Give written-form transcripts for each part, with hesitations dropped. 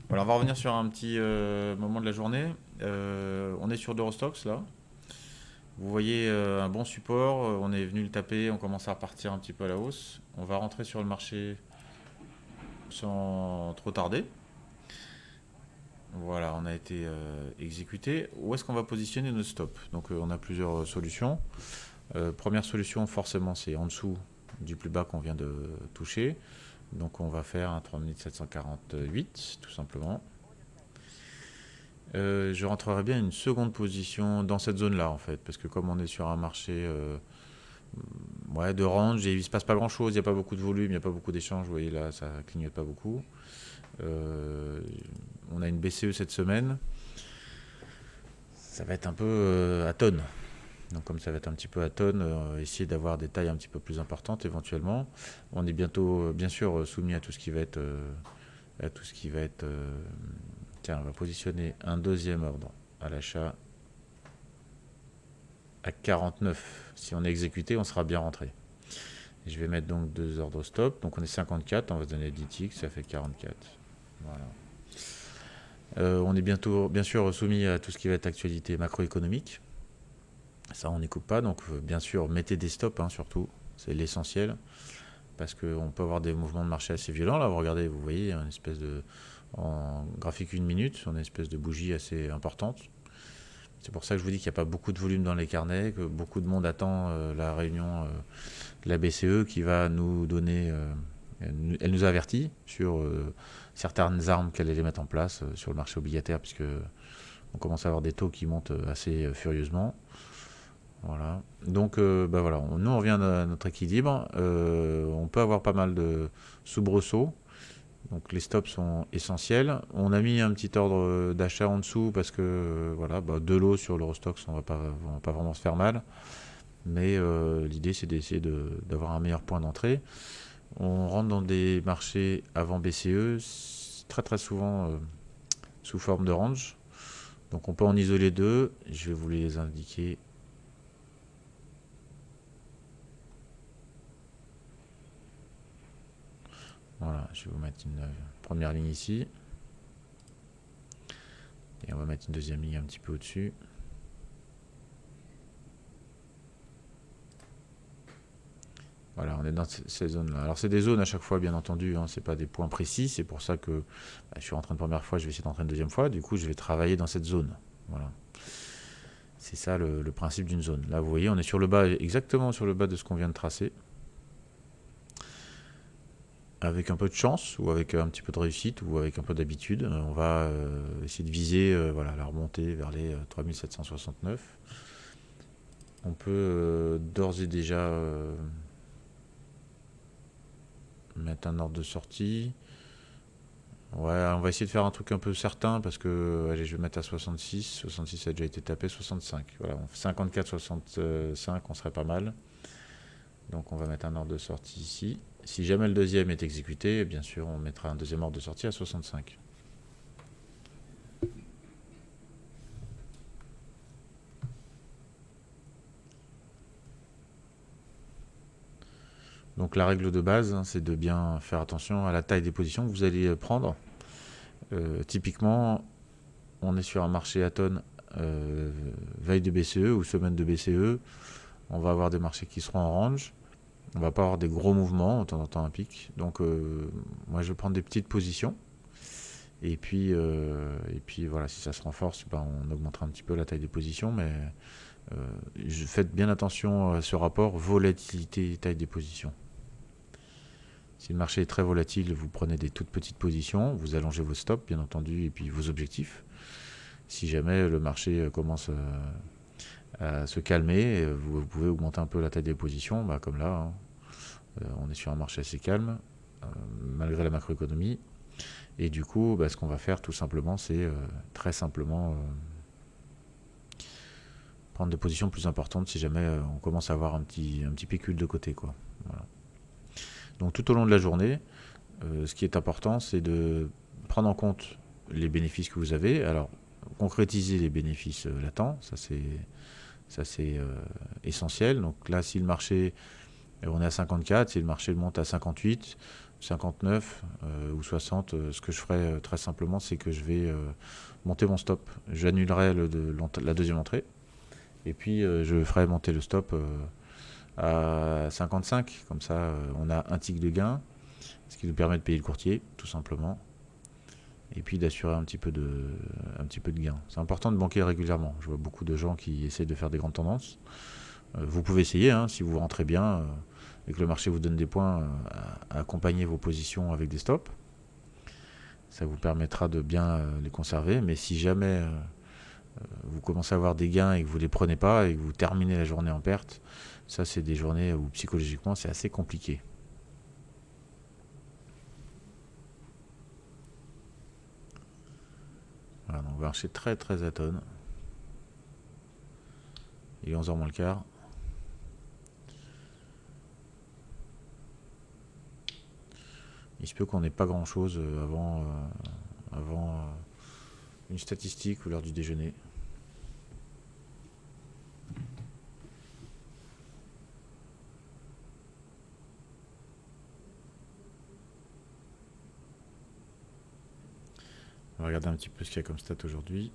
Voilà, on va revenir sur un petit moment de la journée. On est sur d'Eurostox là. Vous voyez un bon support, on est venu le taper, on commence à repartir un petit peu à la hausse. On va rentrer sur le marché sans trop tarder. Voilà, on a été exécuté. Où est-ce qu'on va positionner nos stops? Donc on a plusieurs solutions. Première solution, forcément, c'est en dessous du plus bas qu'on vient de toucher. Donc on va faire un 3748 tout simplement. Je rentrerai bien une seconde position dans cette zone-là, en fait, parce que comme on est sur un marché ouais, de range, et il ne se passe pas grand-chose, il n'y a pas beaucoup de volume, il n'y a pas beaucoup d'échanges, vous voyez là, ça clignote pas beaucoup. Euh, on a une BCE cette semaine, ça va être un peu à tonne. Donc comme ça va être un petit peu à tonne, essayer d'avoir des tailles un petit peu plus importantes éventuellement. On est bientôt, bien sûr, soumis à tout ce qui va être... à tout ce qui va être tiens, on va positionner un deuxième ordre à l'achat à 49. Si on est exécuté, on sera bien rentré. Et je vais mettre donc deux ordres stop. Donc on est 54, on va se donner 10 ticks, ça fait 44. Voilà. On est bientôt, bien sûr, soumis à tout ce qui va être actualité macroéconomique. Ça, on n'y coupe pas. Donc, bien sûr, mettez des stops, hein, surtout. C'est l'essentiel. Parce qu'on peut avoir des mouvements de marché assez violents. Là, vous regardez, vous voyez, une espèce de. En graphique 1 minute, on a une espèce de bougie assez importante. C'est pour ça que je vous dis qu'il n'y a pas beaucoup de volume dans les carnets, que beaucoup de monde attend la réunion de la BCE qui va nous donner. Elle nous avertit sur certaines armes qu'elle allait mettre en place sur le marché obligataire, puisque on commence à avoir des taux qui montent assez furieusement. Voilà. Donc, bah voilà, nous on revient à notre équilibre. On peut avoir pas mal de soubresauts. Donc les stops sont essentiels. On a mis un petit ordre d'achat en dessous parce que voilà, bah, de l'eau sur l'Eurostox, on va pas vraiment se faire mal. Mais l'idée c'est d'essayer d'avoir un meilleur point d'entrée. On rentre dans des marchés avant BCE, très très souvent sous forme de range. Donc on peut en isoler deux. Je vais vous les indiquer. Voilà, je vais vous mettre une première ligne ici. Et on va mettre une deuxième ligne un petit peu au-dessus. Voilà, on est dans ces zones-là. Alors c'est des zones à chaque fois, bien entendu, hein, c'est pas des points précis. C'est pour ça que bah, je suis rentré une première fois, je vais essayer d'entrer une deuxième fois. Du coup, je vais travailler dans cette zone. Voilà. C'est ça le principe d'une zone. Là, vous voyez, on est sur le bas, exactement sur le bas de ce qu'on vient de tracer. Avec un peu de chance, ou avec un petit peu de réussite, ou avec un peu d'habitude, on va essayer de viser voilà, la remontée vers les 3769. On peut d'ores et déjà mettre un ordre de sortie. Ouais, on va essayer de faire un truc un peu certain parce que allez, je vais mettre à 66. 66 a déjà été tapé, 65. Voilà, 54, 65, on serait pas mal. Donc on va mettre un ordre de sortie ici. Si jamais le deuxième est exécuté, bien sûr, on mettra un deuxième ordre de sortie à 65. Donc la règle de base, hein, c'est de bien faire attention à la taille des positions que vous allez prendre. Typiquement, on est sur un marché à tonnes veille de BCE ou semaine de BCE. On va avoir des marchés qui seront en range. On va pas avoir des gros mouvements, de temps en temps un pic. Donc moi je vais prendre des petites positions. Et puis voilà, si ça se renforce, ben, on augmentera un petit peu la taille des positions. Mais faites bien attention à ce rapport volatilité-taille des positions. Si le marché est très volatile, vous prenez des toutes petites positions, vous allongez vos stops bien entendu et puis vos objectifs. Si jamais le marché commence à se calmer, vous pouvez augmenter un peu la taille des positions, bah, comme là, hein. On est sur un marché assez calme, malgré la macroéconomie. Et du coup, bah, ce qu'on va faire tout simplement, c'est très simplement prendre des positions plus importantes si jamais on commence à avoir un petit pécule de côté, quoi. Voilà. Donc tout au long de la journée, ce qui est important, c'est de prendre en compte les bénéfices que vous avez. Alors, concrétiser les bénéfices latents, ça c'est essentiel. Donc là, si le marché, on est à 54, si le marché monte à 58, 59 ou 60, ce que je ferai très simplement, c'est que je vais monter mon stop. J'annulerai la deuxième entrée, et puis je ferai monter le stop à 55. Comme ça, on a un tick de gain, ce qui nous permet de payer le courtier, tout simplement, et puis d'assurer un petit peu de gain. C'est important de banquer régulièrement. Je vois beaucoup de gens qui essayent de faire des grandes tendances. Vous pouvez essayer, hein, si vous rentrez bien et que le marché vous donne des points, à accompagner vos positions avec des stops. Ça vous permettra de bien les conserver. Mais si jamais vous commencez à avoir des gains et que vous ne les prenez pas et que vous terminez la journée en perte, ça c'est des journées où psychologiquement c'est assez compliqué. Voilà, donc on va marcher très très à tonne. Il est 11h moins le quart. Il se peut qu'on n'ait pas grand chose avant une statistique ou l'heure du déjeuner. On va regarder un petit peu ce qu'il y a comme stat aujourd'hui.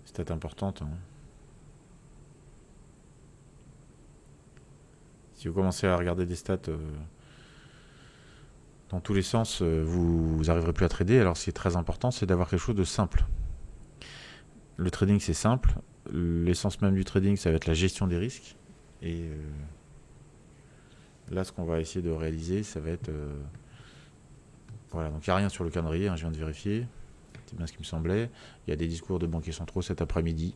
Stat importante, hein. Si vous commencez à regarder des stats dans tous les sens, vous n'arriverez plus à trader. Alors ce qui est très important, c'est d'avoir quelque chose de simple. Le trading, c'est simple. L'essence même du trading, ça va être la gestion des risques. Et là, ce qu'on va essayer de réaliser, ça va être... voilà, donc il n'y a rien sur le calendrier, hein, je viens de vérifier. C'est bien ce qui me semblait. Il y a des discours de banquiers centraux cet après-midi.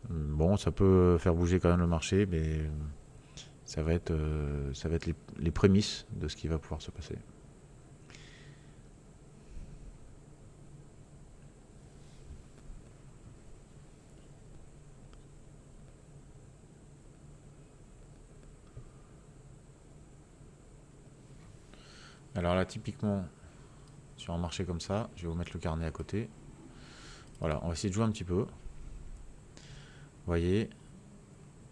Bon, ça peut faire bouger quand même le marché, mais ça va être les prémices de ce qui va pouvoir se passer. Alors là, typiquement, sur un marché comme ça, je vais vous mettre le carnet à côté. Voilà, on va essayer de jouer un petit peu. Vous voyez,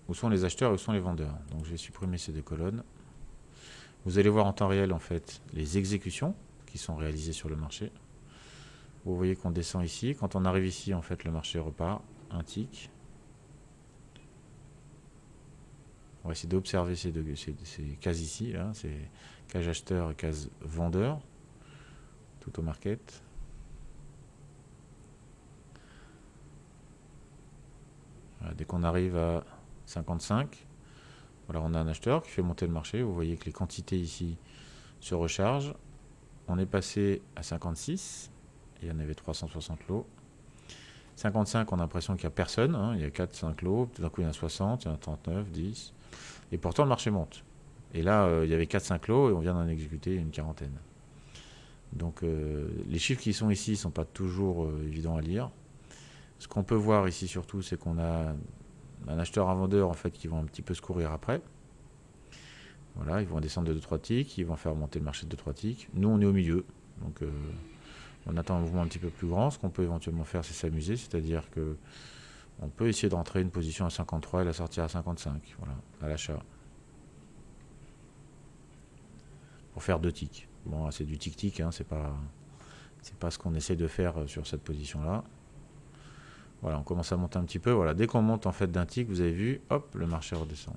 où sont les acheteurs et où sont les vendeurs. Donc je vais supprimer ces deux colonnes. Vous allez voir en temps réel, en fait, les exécutions qui sont réalisées sur le marché. Vous voyez qu'on descend ici. Quand on arrive ici, en fait, le marché repart. Un tick. On va essayer d'observer ces cases ici. Là, c'est case acheteur et case vendeur. Tout au market. Voilà, dès qu'on arrive à 55, voilà, on a un acheteur qui fait monter le marché. Vous voyez que les quantités ici se rechargent. On est passé à 56. Il y en avait 360 lots. 55, on a l'impression qu'il n'y a personne. Hein, il y a 4-5 lots. Tout d'un coup, il y en a 60, il y en a 39, 10. Et pourtant, le marché monte. Et là, il y avait 4-5 lots et on vient d'en exécuter une quarantaine. Donc, les chiffres qui sont ici ne sont pas toujours évidents à lire. Ce qu'on peut voir ici surtout, c'est qu'on a un acheteur, un vendeur en fait, qui vont un petit peu se courir après. Voilà, ils vont descendre de 2-3 ticks, ils vont faire monter le marché de 2-3 ticks. Nous, on est au milieu. Donc, on attend un mouvement un petit peu plus grand. Ce qu'on peut éventuellement faire, c'est s'amuser. C'est-à-dire que on peut essayer de rentrer une position à 53 et la sortir à 55. Voilà, à l'achat. Pour faire 2 ticks. Bon, c'est du tic-tic, hein, c'est pas ce qu'on essaie de faire sur cette position-là. Voilà, on commence à monter un petit peu. Voilà, dès qu'on monte en fait d'un tick, vous avez vu, hop, le marché redescend.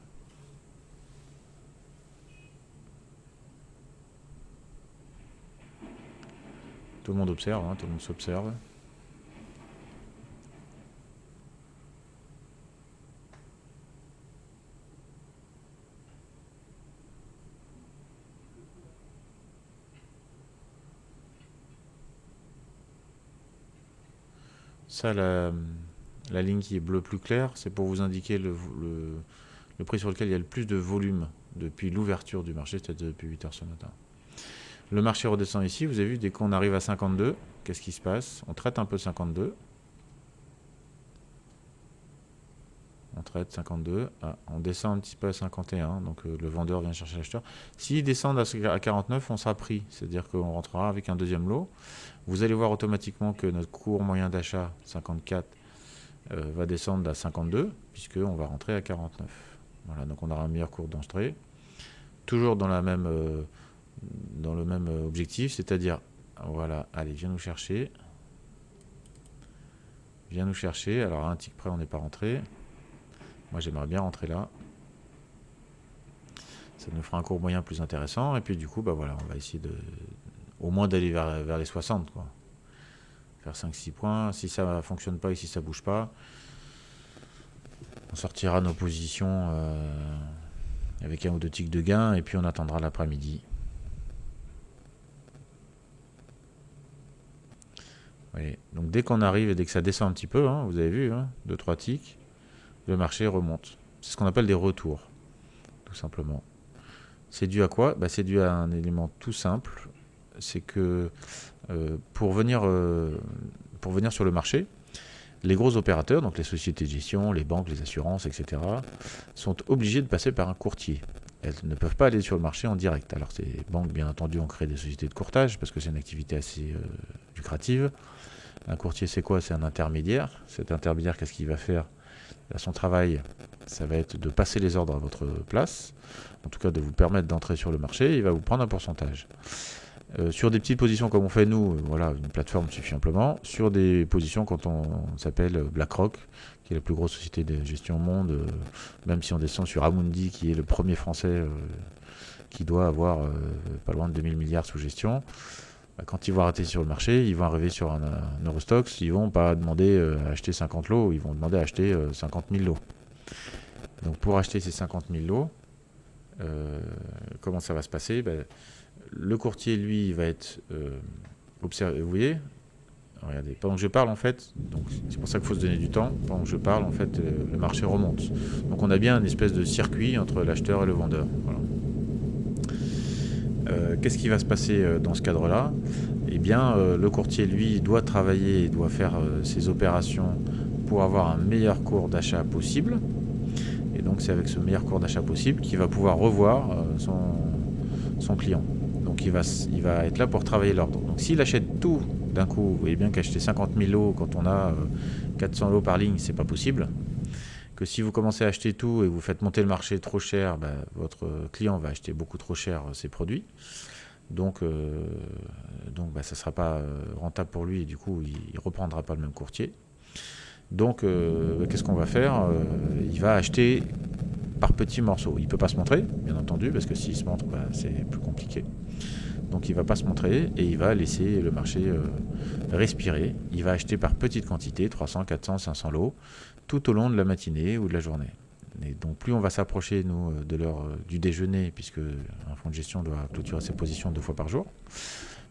Tout le monde observe, hein, tout le monde s'observe. Ça, la ligne qui est bleue plus claire, c'est pour vous indiquer le prix sur lequel il y a le plus de volume depuis l'ouverture du marché, c'est-à-dire depuis 8 heures ce matin. Le marché redescend ici, vous avez vu, dès qu'on arrive à 52, qu'est-ce qui se passe? On traite un peu 52. On traite 52. Ah, on descend un petit peu à 51, donc le vendeur vient chercher l'acheteur. S'ils descendent à 49, on sera pris, c'est-à-dire qu'on rentrera avec un deuxième lot. Vous allez voir automatiquement que notre cours moyen d'achat, 54, va descendre à 52, puisqu'on va rentrer à 49. Voilà, donc on aura un meilleur cours d'entrée. Toujours dans le même objectif, c'est-à-dire, voilà, allez, viens nous chercher. Viens nous chercher. Alors, à un tick près, on n'est pas rentré. Moi, j'aimerais bien rentrer là. Ça nous fera un cours moyen plus intéressant. Et puis, du coup, bah voilà, on va essayer au moins d'aller vers les 60, quoi. Faire 5-6 points. Si ça ne fonctionne pas et si ça ne bouge pas, on sortira nos positions avec 1 ou 2 ticks de gain. Et puis, on attendra l'après-midi. Oui. Donc dès qu'on arrive et dès que ça descend un petit peu, hein, vous avez vu, 2-3 ticks, le marché remonte. C'est ce qu'on appelle des retours, tout simplement. C'est dû à quoi? C'est dû à un élément tout simple, c'est que pour venir sur le marché, les gros opérateurs, donc les sociétés de gestion, les banques, les assurances, etc., sont obligés de passer par un courtier. Elles ne peuvent pas aller sur le marché en direct. Alors ces banques, bien entendu, ont créé des sociétés de courtage parce que c'est une activité assez lucrative. Un courtier, c'est quoi? C'est un intermédiaire. Cet intermédiaire, qu'est-ce qu'il va faire? Son travail, ça va être de passer les ordres à votre place, en tout cas de vous permettre d'entrer sur le marché. Il va vous prendre un pourcentage. Sur des petites positions comme on fait nous, voilà, une plateforme suffit amplement. Sur des positions quand on s'appelle BlackRock, qui est la plus grosse société de gestion au monde, même si on descend sur Amundi, qui est le premier français qui doit avoir pas loin de 2000 milliards sous gestion, quand ils vont arrêter sur le marché, ils vont arriver sur un Eurostoxx, ils vont pas demander à acheter 50 lots, ils vont demander à acheter 50 000 lots. Donc pour acheter ces 50 000 lots, comment ça va se passer? Le courtier, lui, il va être observé. Vous voyez, regardez, pendant que je parle, en fait, donc c'est pour ça qu'il faut se donner du temps. Pendant que je parle, en fait, le marché remonte. Donc on a bien une espèce de circuit entre l'acheteur et le vendeur. Voilà. Qu'est-ce qui va se passer dans ce cadre-là? Eh bien, le courtier, lui, doit travailler, doit faire ses opérations pour avoir un meilleur cours d'achat possible. Et donc, c'est avec ce meilleur cours d'achat possible qu'il va pouvoir revoir son client. Donc, il va être là pour travailler l'ordre. Donc, s'il achète tout d'un coup, vous voyez bien qu'acheter 50 000 lots quand on a 400 lots par ligne, c'est pas possible. Que si vous commencez à acheter tout et vous faites monter le marché trop cher, votre client va acheter beaucoup trop cher ses produits. Donc ça ne sera pas rentable pour lui et du coup, il ne reprendra pas le même courtier. Donc, qu'est-ce qu'on va faire? Il va acheter par petits morceaux. Il ne peut pas se montrer, bien entendu, parce que s'il se montre, c'est plus compliqué. Donc il ne va pas se montrer et il va laisser le marché respirer. Il va acheter par petites quantités, 300, 400, 500 lots, tout au long de la matinée ou de la journée. Et donc plus on va s'approcher, nous, de l'heure du déjeuner, puisque un fonds de gestion doit clôturer ses positions 2 fois par jour,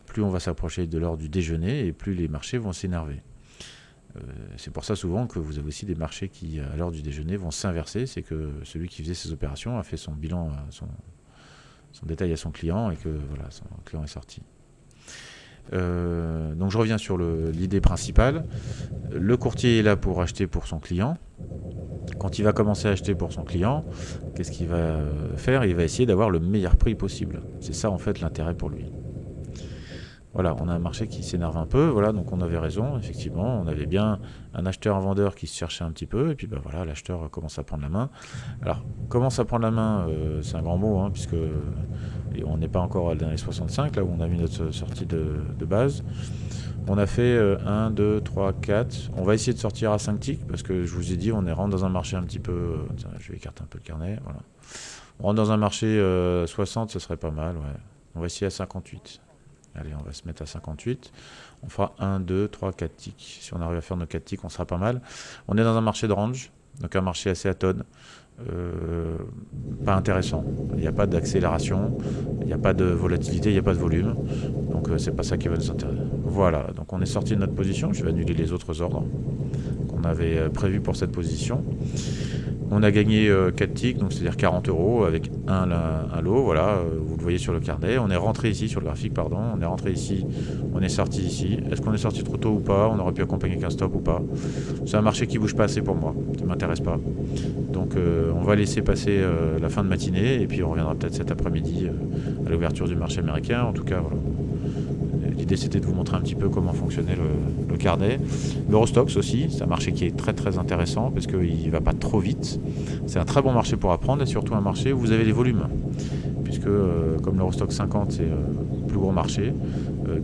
plus on va s'approcher de l'heure du déjeuner et plus les marchés vont s'énerver. C'est pour ça souvent que vous avez aussi des marchés qui, à l'heure du déjeuner, vont s'inverser. C'est que celui qui faisait ses opérations a fait son bilan, son détail à son client et que voilà, son client est sorti. Donc je reviens sur l'idée principale. Le courtier est là pour acheter pour son client. Quand il va commencer à acheter pour son client, qu'est-ce qu'il va faire? Il va essayer d'avoir le meilleur prix possible. C'est ça en fait l'intérêt pour lui. Voilà, on a un marché qui s'énerve un peu, voilà, donc on avait raison, effectivement, on avait bien un acheteur, un vendeur qui se cherchait un petit peu, et puis voilà, l'acheteur commence à prendre la main. Alors, commence à prendre la main, c'est un grand mot, puisque on n'est pas encore dans les 65, là où on a mis notre sortie de base. On a fait 1, 2, 3, 4, on va essayer de sortir à 5 ticks, parce que je vous ai dit, on est rentré dans un marché un petit peu, je vais écarter un peu le carnet, voilà. On rentre dans un marché 60, ce serait pas mal, ouais. On va essayer à 58. Allez, on va se mettre à 58. On fera 1, 2, 3, 4 ticks. Si on arrive à faire nos 4 ticks, on sera pas mal. On est dans un marché de range, donc un marché assez atone. Pas intéressant. Il n'y a pas d'accélération, il n'y a pas de volatilité, il n'y a pas de volume. Donc c'est pas ça qui va nous intéresser. Voilà, donc on est sorti de notre position. Je vais annuler les autres ordres qu'on avait prévus pour cette position. On a gagné 4 ticks, donc c'est-à-dire 40 € avec un lot, voilà, vous le voyez sur le carnet. On est rentré ici, sur le graphique, pardon, on est rentré ici, on est sorti ici. Est-ce qu'on est sorti trop tôt ou pas? On aurait pu accompagner qu'un stop ou pas? C'est un marché qui bouge pas assez pour moi, ça ne m'intéresse pas. Donc on va laisser passer la fin de matinée et puis on reviendra peut-être cet après-midi à l'ouverture du marché américain. En tout cas, voilà. L'idée c'était de vous montrer un petit peu comment fonctionnait le carnet. L'Eurostoxx aussi, c'est un marché qui est très très intéressant parce qu'il ne va pas trop vite. C'est un très bon marché pour apprendre et surtout un marché où vous avez les volumes. Puisque comme l'Eurostoxx 50 c'est plus gros marché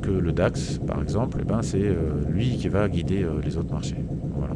que le DAX par exemple, et ben c'est lui qui va guider les autres marchés. Voilà.